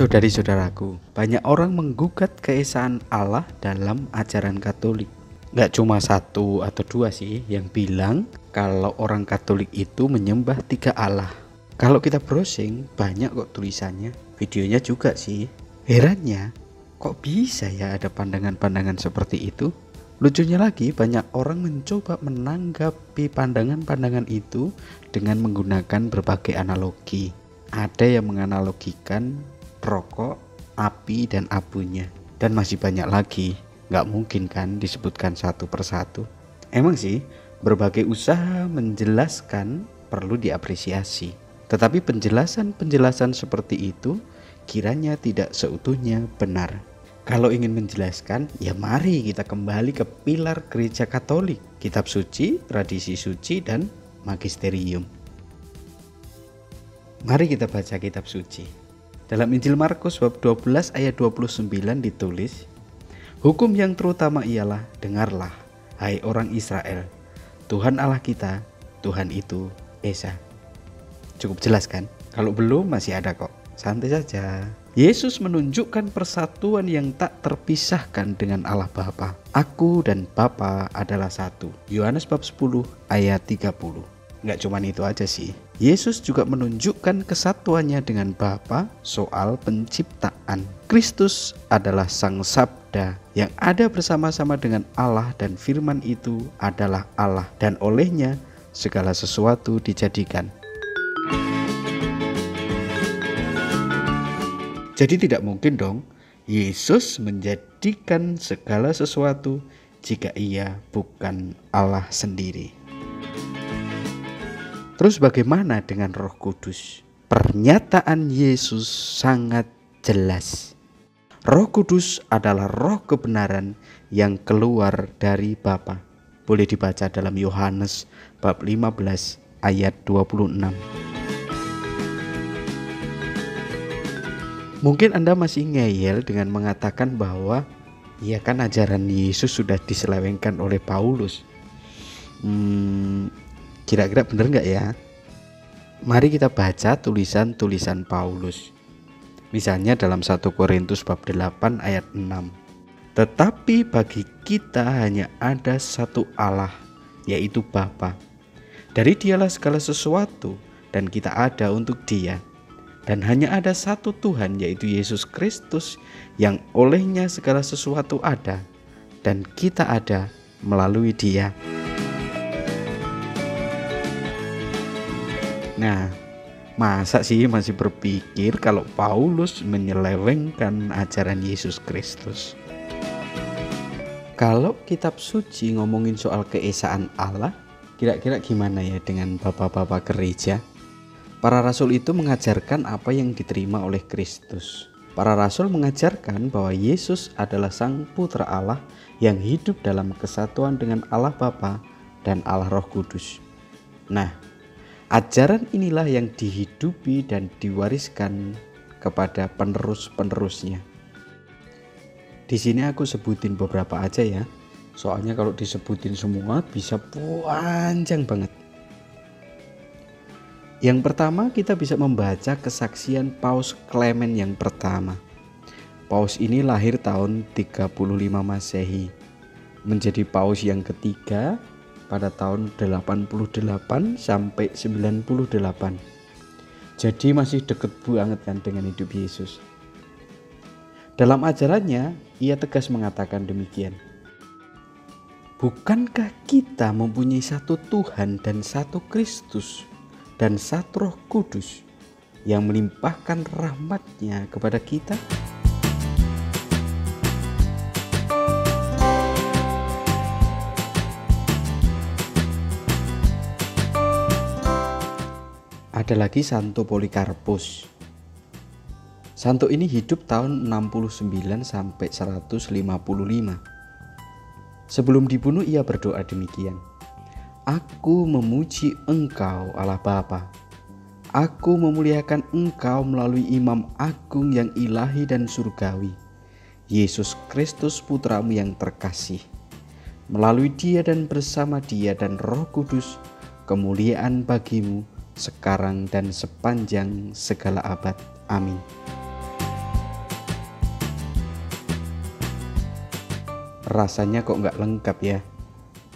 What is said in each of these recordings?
Saudari-saudaraku, banyak orang menggugat keesaan Allah dalam ajaran Katolik. Nggak cuma satu atau dua sih yang bilang kalau orang Katolik itu menyembah tiga Allah. Kalau kita browsing, banyak kok tulisannya, videonya juga sih. Herannya, kok bisa ya ada pandangan-pandangan seperti itu? Lucunya lagi, banyak orang mencoba menanggapi pandangan-pandangan itu dengan menggunakan berbagai analogi. Ada yang menganalogikan rokok, api, dan abunya. Dan masih banyak lagi, nggak mungkin kan disebutkan satu persatu. Emang sih, berbagai usaha menjelaskan perlu diapresiasi. Tetapi penjelasan-penjelasan seperti itu kiranya tidak seutuhnya benar. Kalau ingin menjelaskan, ya mari kita kembali ke pilar gereja Katolik, kitab suci, tradisi suci, dan magisterium. Mari kita baca kitab suci. Dalam Injil Markus bab 12 ayat 29 ditulis, "Hukum yang terutama ialah, dengarlah, hai orang Israel, Tuhan Allah kita, Tuhan itu Esa." Cukup jelas kan? Kalau belum masih ada kok, santai saja. Yesus menunjukkan persatuan yang tak terpisahkan dengan Allah Bapa. Aku dan Bapa adalah satu. Yohanes bab 10 ayat 30. Nggak cuma itu aja sih. Yesus juga menunjukkan kesatuannya dengan Bapa soal penciptaan. Kristus adalah Sang Sabda yang ada bersama-sama dengan Allah, dan firman itu adalah Allah, dan olehnya segala sesuatu dijadikan. Jadi tidak mungkin dong Yesus menjadikan segala sesuatu jika ia bukan Allah sendiri. Terus bagaimana dengan Roh Kudus? Pernyataan Yesus sangat jelas. Roh Kudus adalah roh kebenaran yang keluar dari Bapa. Boleh dibaca dalam Yohanes bab 15 ayat 26. Mungkin Anda masih ngeyel dengan mengatakan bahwa ya kan ajaran Yesus sudah diselewengkan oleh Paulus. Kira-kira benar nggak ya? Mari kita baca tulisan-tulisan Paulus. Misalnya dalam 1 Korintus bab 8 ayat 6. "Tetapi bagi kita hanya ada satu Allah, yaitu Bapa. Dari Dialah segala sesuatu, dan kita ada untuk Dia. Dan hanya ada satu Tuhan, yaitu Yesus Kristus, yang olehnya segala sesuatu ada, dan kita ada melalui Dia." Nah, masa sih masih berpikir kalau Paulus menyelewengkan ajaran Yesus Kristus? Kalau kitab suci ngomongin soal keesaan Allah, kira-kira gimana ya dengan bapak-bapak gereja? Para rasul itu mengajarkan apa yang diterima oleh Kristus. Para rasul mengajarkan bahwa Yesus adalah Sang Putra Allah yang hidup dalam kesatuan dengan Allah Bapa dan Allah Roh Kudus. Nah, ajaran inilah yang dihidupi dan diwariskan kepada penerus-penerusnya. Di sini aku sebutin beberapa aja ya. Soalnya kalau disebutin semua bisa panjang banget. Yang pertama, kita bisa membaca kesaksian Paus Clement yang pertama. Paus ini lahir tahun 35 Masehi, menjadi paus yang ketiga pada tahun 88 sampai 98. Jadi masih deket banget kan dengan hidup Yesus. Dalam ajarannya, ia tegas mengatakan demikian. "Bukankah kita mempunyai satu Tuhan dan satu Kristus dan satu Roh Kudus yang melimpahkan rahmat-Nya kepada kita?" Ada lagi Santo Polikarpus. Santo ini hidup tahun 69 sampai 155. Sebelum dibunuh ia berdoa demikian. "Aku memuji Engkau Allah Bapa. Aku memuliakan Engkau melalui Imam Agung yang ilahi dan surgawi, Yesus Kristus Putramu yang terkasih. Melalui Dia dan bersama Dia dan Roh Kudus, kemuliaan bagimu sekarang dan sepanjang segala abad. Amin." Rasanya kok nggak lengkap ya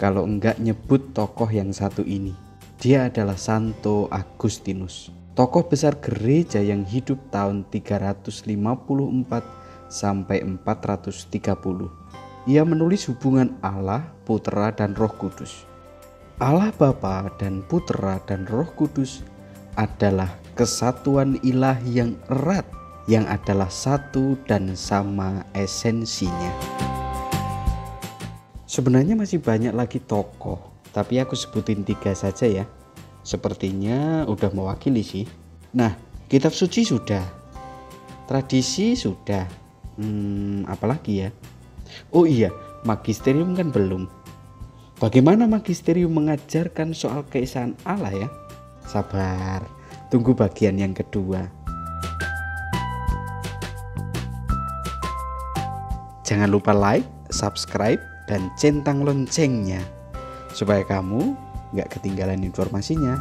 kalau nggak nyebut tokoh yang satu ini. Dia adalah Santo Agustinus, tokoh besar gereja yang hidup tahun 354 sampai 430. Ia menulis hubungan Allah, Putra dan Roh Kudus. Allah Bapa dan Putra dan Roh Kudus adalah kesatuan ilahi yang erat, yang adalah satu dan sama esensinya. Sebenarnya masih banyak lagi tokoh, tapi aku sebutin 3 saja ya. Sepertinya udah mewakili sih. Nah, kitab suci sudah, tradisi sudah, apalagi ya? Oh iya, magisterium kan belum. Bagaimana magisterium mengajarkan soal keesaan Allah ya? Sabar, tunggu bagian yang kedua. Jangan lupa like, subscribe, dan centang loncengnya supaya kamu gak ketinggalan informasinya.